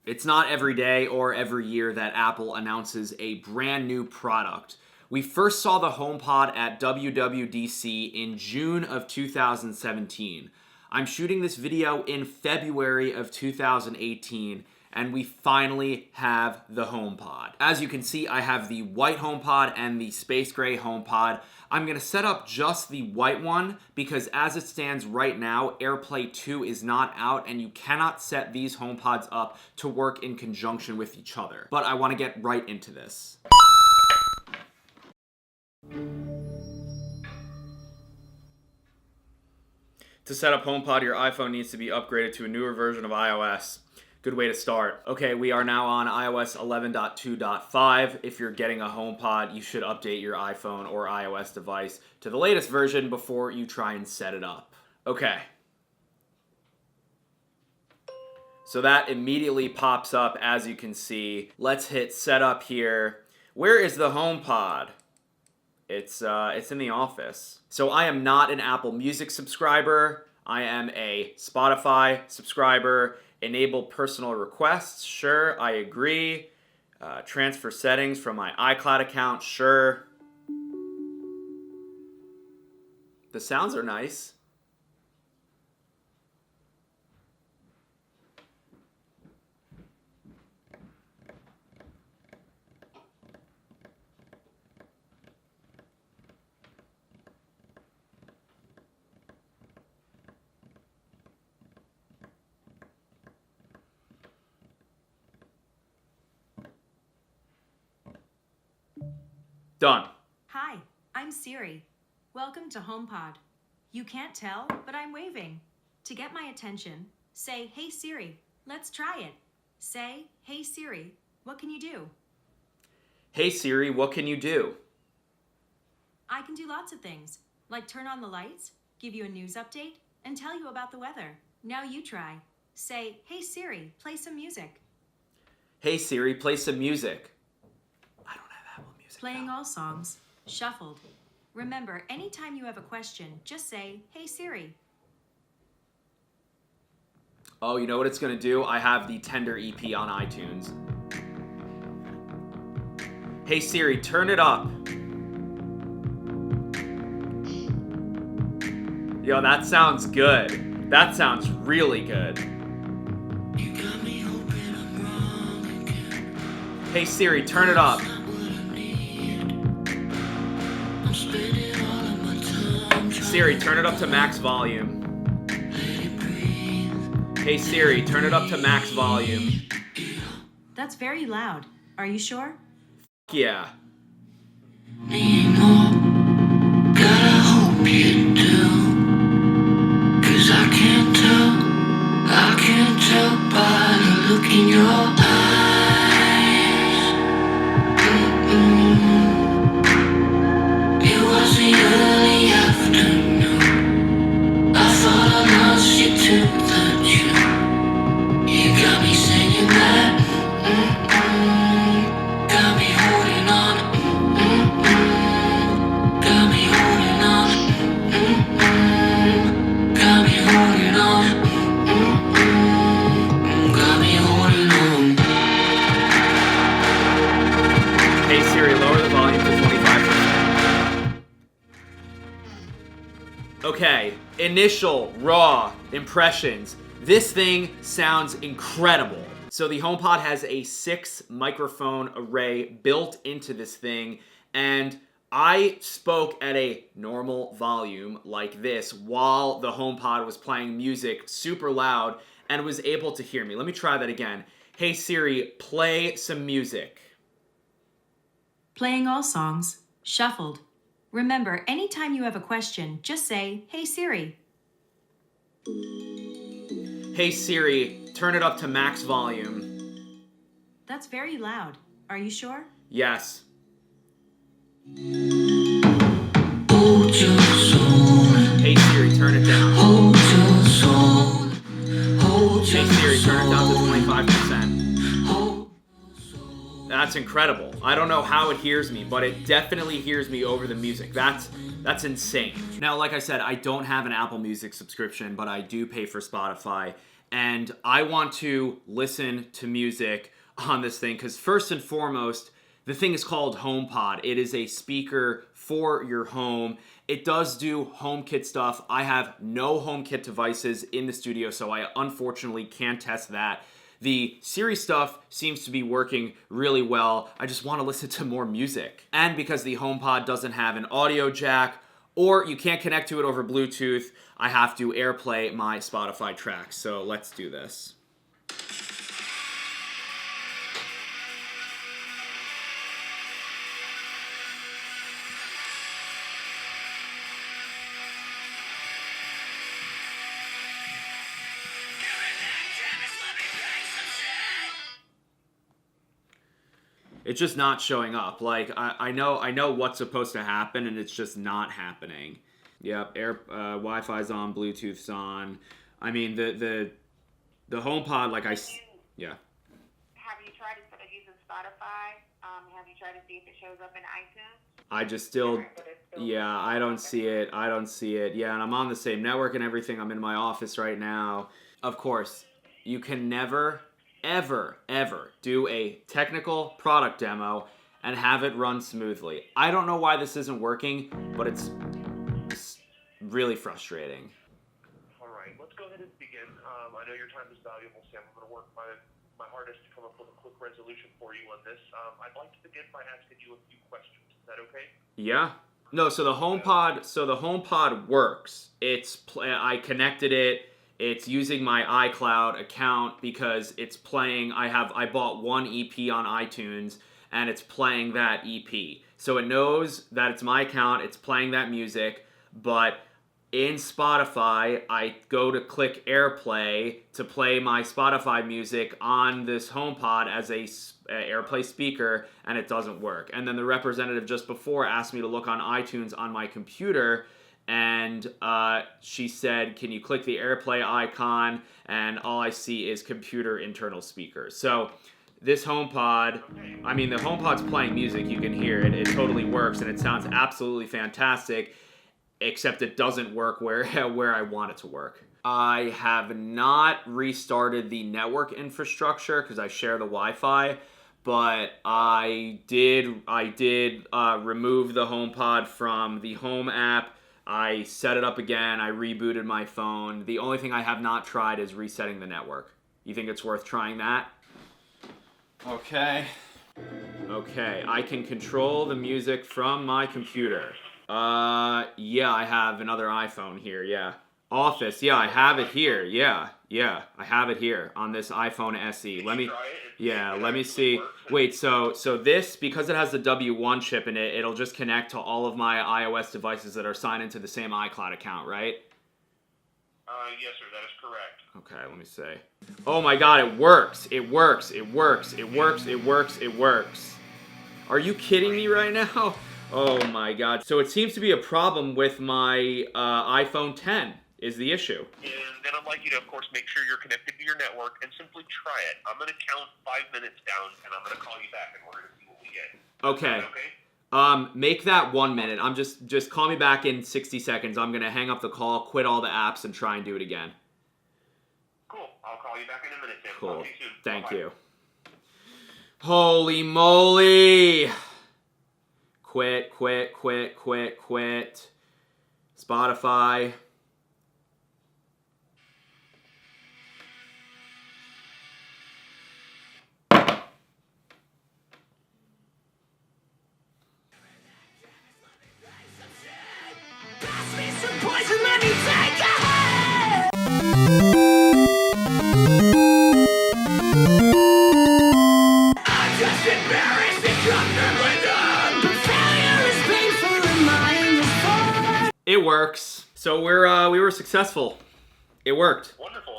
It's not every day or every year that Apple announces a brand new product. We first saw the HomePod at WWDC in June of 2017. I'm shooting this video in February of 2018, and we finally have the HomePod. As you can see, I have the white HomePod and the space gray HomePod. I'm gonna set up just the white one because as it stands right now, AirPlay 2 is not out and you cannot set these HomePods up to work in conjunction with each other. But I wanna get right into this. To set up HomePod, your iPhone needs to be upgraded to a newer version of iOS. Good way to start. Okay, we are now on iOS 11.2.5. If you're getting a HomePod, you should update your iPhone or iOS device to the latest version before you try and set it up. Okay. So that immediately pops up, as you can see. Let's hit setup here. Where is the HomePod? It's in the office. So I am not an Apple Music subscriber. I am a Spotify subscriber. Enable personal requests. Sure, I agree. Transfer settings from my iCloud account. Sure. The sounds are nice. Done. Hi, I'm Siri. Welcome to HomePod. You can't tell, but I'm waving. To get my attention, say, "Hey Siri, let's try it." Say, "Hey Siri, what can you do?" Hey Siri, what can you do? I can do lots of things, like turn on the lights, give you a news update, and tell you about the weather. Now you try. Say, "Hey Siri, play some music." Hey Siri, play some music. I don't have Apple Music. Playing all songs, shuffled. Remember, anytime you have a question, just say, "Hey Siri." Oh, you know what it's gonna do? I have the Tender EP on iTunes. Hey Siri, turn it up. Yo, that sounds good. That sounds really good. Hey Siri, turn it up. Siri, turn it up to max volume. Hey Siri, turn it up to max volume. That's very loud. Are you sure? Yeah. Gotta hope you do. 'Cause I can't tell by the look in your eyes. It was the early afternoon. I thought I lost you to the June. You got me singing that. Got me holding on. Got me holding on. Got me holding on. Got me holding on. Hey Siri, lower the volume to 25%. Okay, initial raw impressions. This thing sounds incredible. So the HomePod has a 6 microphone array built into this thing, and I spoke at a normal volume like this while the HomePod was playing music super loud and was able to hear me. Let me try that again. Hey Siri, play some music. Playing all songs, shuffled. Remember, anytime you have a question, just say, "Hey Siri." Hey Siri, turn it up to max volume. That's very loud. Are you sure? Yes. Hold your soul. Hey Siri, turn it down. Hold your soul. Hold your Hey Siri, turn it down to 25%. soul. That's incredible. I don't know how it hears me, but it definitely hears me over the music. That's insane. Now, like I said, I don't have an Apple Music subscription, but I do pay for Spotify. and I want to listen to music on this thing because first and foremost, the thing is called HomePod. It is a speaker for your home. It does do HomeKit stuff. I have no HomeKit devices in the studio, so I unfortunately can't test that. The Siri stuff seems to be working really well. I just want to listen to more music. And because the HomePod doesn't have an audio jack, or you can't connect to it over Bluetooth, I have to AirPlay my Spotify tracks. So let's do this. It's just not showing up. Like I know what's supposed to happen, and it's just not happening. Yep, Wi-Fi's on, Bluetooth's on. I mean the HomePod, like yeah. Have you tried instead of using Spotify? Have you tried to see if it shows up in iTunes? I just still, But it's still yeah, I don't see it. I don't see it. Yeah, and I'm on the same network and everything. I'm in my office right now. Of course, you can never, ever, ever do a technical product demo and have it run smoothly. I don't know why this isn't working, but it's really frustrating. All right, let's go ahead and begin. I know your time is valuable, Sam. I'm going to work my hardest to come up with a quick resolution for you on this. I'd like to begin by asking you a few questions. Is that okay? Yeah. No, so the HomePod works. I connected it. It's using my iCloud account because it's playing. I bought one EP on iTunes and it's playing that EP. So it knows that it's my account. It's playing that music, but in Spotify, I go to click AirPlay to play my Spotify music on this HomePod as a AirPlay speaker, and it doesn't work. And then the representative just before asked me to look on iTunes on my computer, and she said, can you click the AirPlay icon? And all I see is computer internal speakers. So this HomePod, I mean, the HomePod's playing music. You can hear it. It totally works, and it sounds absolutely fantastic. Except it doesn't work where I want it to work. I have not restarted the network infrastructure because I share the Wi-Fi, but I did remove the HomePod from the Home app. I set it up again. I rebooted my phone. The only thing I have not tried is resetting the network. You think it's worth trying that? Okay. Okay, I can control the music from my computer. Yeah, I have another iPhone here, yeah. Office, yeah, I have it here, yeah, I have it here on this iPhone SE. Let me see. Wait, so this, because it has the W1 chip in it, it'll just connect to all of my iOS devices that are signed into the same iCloud account, right? Yes, sir, that is correct. Okay, let me see. Oh my god, it works! It works! It works! It works! It works! It works! Are you kidding me right now? Oh my god. So it seems to be a problem with my iPhone 10 is the issue. And then I'd like you to, of course, make sure you're connected to your network and simply try it. I'm going to count 5 minutes down, and I'm going to call you back, and we're going to see what we get. Okay. Okay? Make that 1 minute. I'm just call me back in 60 seconds. I'm going to hang up the call, quit all the apps, and try and do it again. Cool. I'll call you back in a minute, Sam. Cool. Talk to you soon. Thank Bye-bye. you. Holy moly! Quit. Spotify. Pass me some poison, let me take a hit. I'm just embarrassed and comfortably numb. But failure is painful and mine is fun. It works. So we were successful. It worked. Wonderful.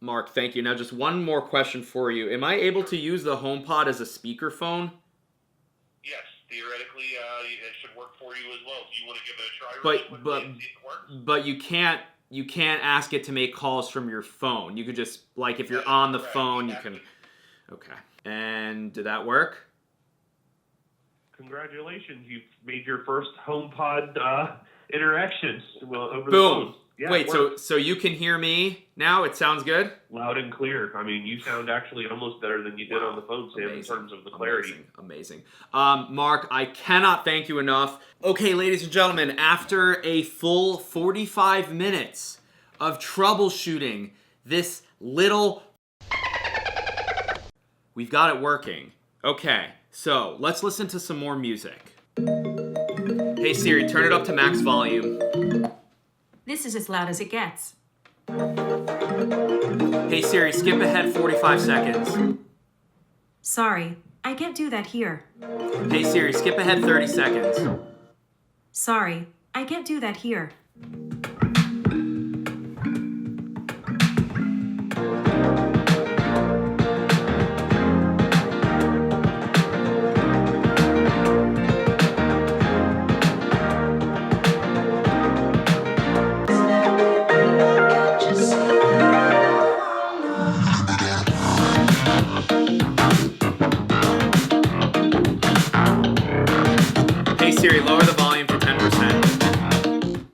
Mark, thank you. Now just one more question for you. Am I able to use the HomePod as a speakerphone? Yes, theoretically, it should work for you as well. Do you want to give it a try But- really quickly and see if it works? But you can't ask it to make calls from your phone. You could just, like, if you're That is on the correct. phone, you Exactly. can. Okay. And did that work? Congratulations, you've made your first HomePod interaction over the Boom. phone. Yeah, Wait, it works. so you can hear me now? It sounds good? Loud and clear. I mean, you sound actually almost better than you did on the phone, Sam, in terms of the clarity. Amazing. Mark, I cannot thank you enough. Okay, ladies and gentlemen, after a full 45 minutes of troubleshooting this little... We've got it working. Okay, so let's listen to some more music. Hey Siri, turn it up to max volume. This is as loud as it gets. Hey Siri, skip ahead 45 seconds. Sorry, I can't do that here. Hey Siri, skip ahead 30 seconds. Sorry, I can't do that here. Hey Siri, lower the volume to 10%.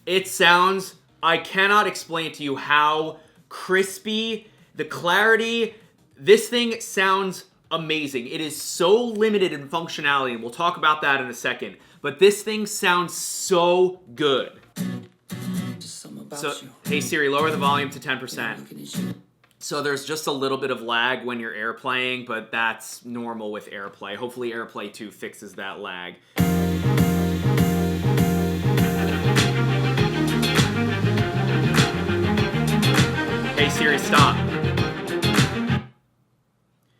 It sounds, I cannot explain to you how crispy, the clarity, this thing sounds amazing. It is so limited in functionality, and we'll talk about that in a second, but this thing sounds so good. So, hey Siri, lower the volume to 10%. So there's just a little bit of lag when you're AirPlaying, but that's normal with AirPlay. Hopefully AirPlay 2 fixes that lag. Hey Siri, stop.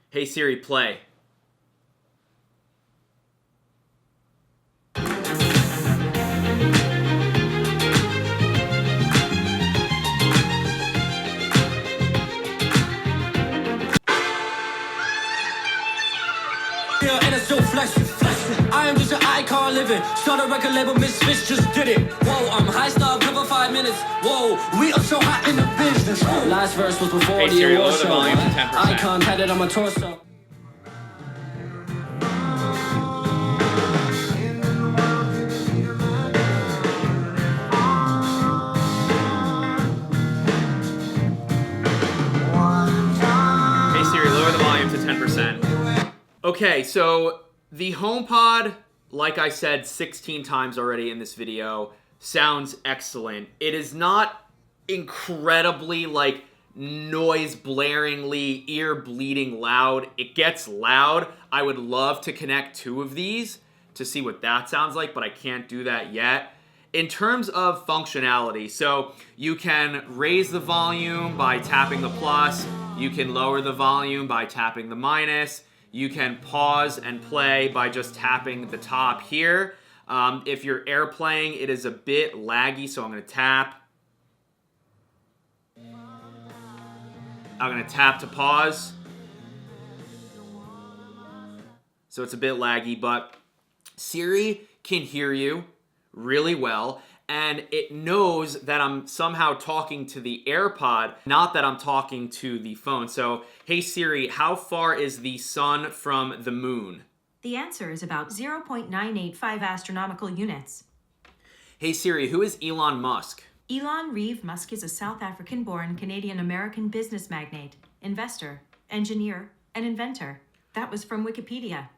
Hey Siri, play. And it's so flashy. I am just an icon living. Start a record label, Misfits just did it. Whoa, I'm high star, cover 5 minutes. Whoa, we are so hot in the business. Last verse was before Hey the Siri, award lower the show. volume to 10%. Icon had it on my torso. Hey Siri, lower the volume to 10%. Okay, so the HomePod, like I said 16 times already in this video, sounds excellent. It is not incredibly like noise blaringly, ear bleeding loud. It gets loud. I would love to connect 2 of these to see what that sounds like, but I can't do that yet. In terms of functionality, so you can raise the volume by tapping the plus, you can lower the volume by tapping the minus, you can pause and play by just tapping the top here. If you're AirPlaying, it is a bit laggy, so I'm going to tap. I'm going to tap to pause. So it's a bit laggy, but Siri can hear you really well, and it knows that I'm somehow talking to the AirPod, not that I'm talking to the phone. So, hey Siri, how far is the sun from the moon? The answer is about 0.985 astronomical units. Hey Siri, who is Elon Musk? Elon Reeve Musk is a South African-born Canadian-American business magnate, investor, engineer, and inventor. That was from Wikipedia.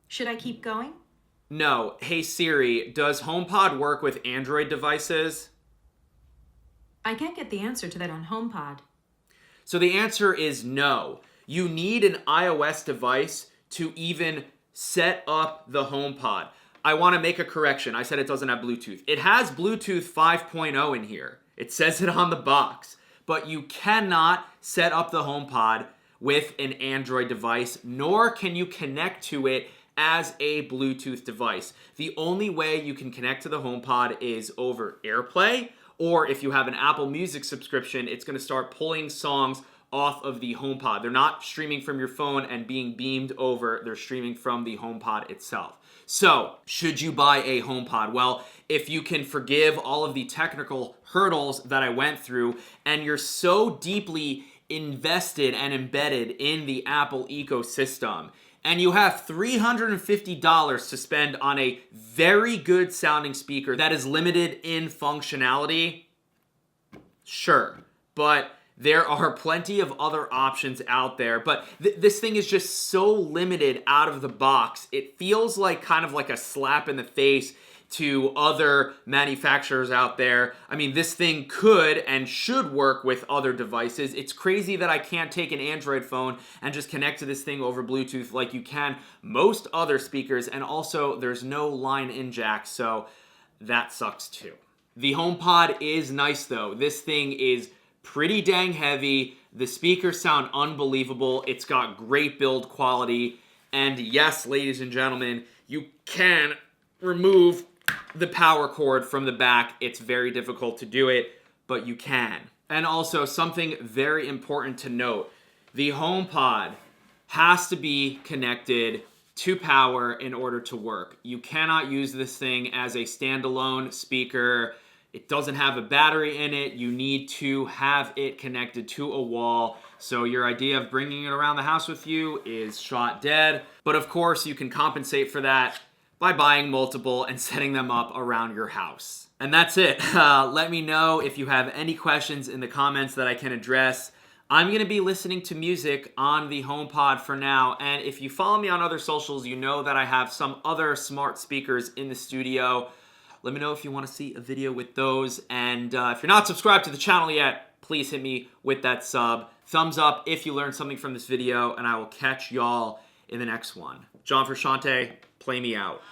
Should I keep going? No. Hey Siri, does HomePod work with Android devices? I can't get the answer to that on HomePod. So the answer is no. You need an iOS device to even set up the HomePod. I want to make a correction. I said it doesn't have Bluetooth. It has Bluetooth 5.0 in here. It says it on the box. But you cannot set up the HomePod with an Android device, nor can you connect to it as a Bluetooth device. The only way you can connect to the HomePod is over AirPlay, or if you have an Apple Music subscription, it's going to start pulling songs off of the HomePod. They're not streaming from your phone and being beamed over, they're streaming from the HomePod itself. So, should you buy a HomePod? Well, if you can forgive all of the technical hurdles that I went through, and you're so deeply invested and embedded in the Apple ecosystem, and you have $350 to spend on a very good sounding speaker that is limited in functionality, Sure, but there are plenty of other options out there. But this thing is just so limited out of the box. It feels like kind of like a slap in the face to other manufacturers out there. I mean, this thing could and should work with other devices. It's crazy that I can't take an Android phone and just connect to this thing over Bluetooth like you can most other speakers, and also there's no line-in jack, so that sucks too. The HomePod is nice though. This thing is pretty dang heavy. The speakers sound unbelievable. It's got great build quality. And yes, ladies and gentlemen, you can remove the power cord from the back. It's very difficult to do it, but you can. And also, something very important to note, the HomePod has to be connected to power in order to work. You cannot use this thing as a standalone speaker. It doesn't have a battery in it. You need to have it connected to a wall. So your idea of bringing it around the house with you is shot dead. But of course, you can compensate for that by buying multiple and setting them up around your house. And that's it. Let me know if you have any questions in the comments that I can address. I'm going to be listening to music on the HomePod for now, and if you follow me on other socials, you know that I have some other smart speakers in the studio. Let me know if you want to see a video with those, and if you're not subscribed to the channel yet, please hit me with that sub. Thumbs up if you learned something from this video, and I will catch y'all in the next one. John Frusciante, play me out.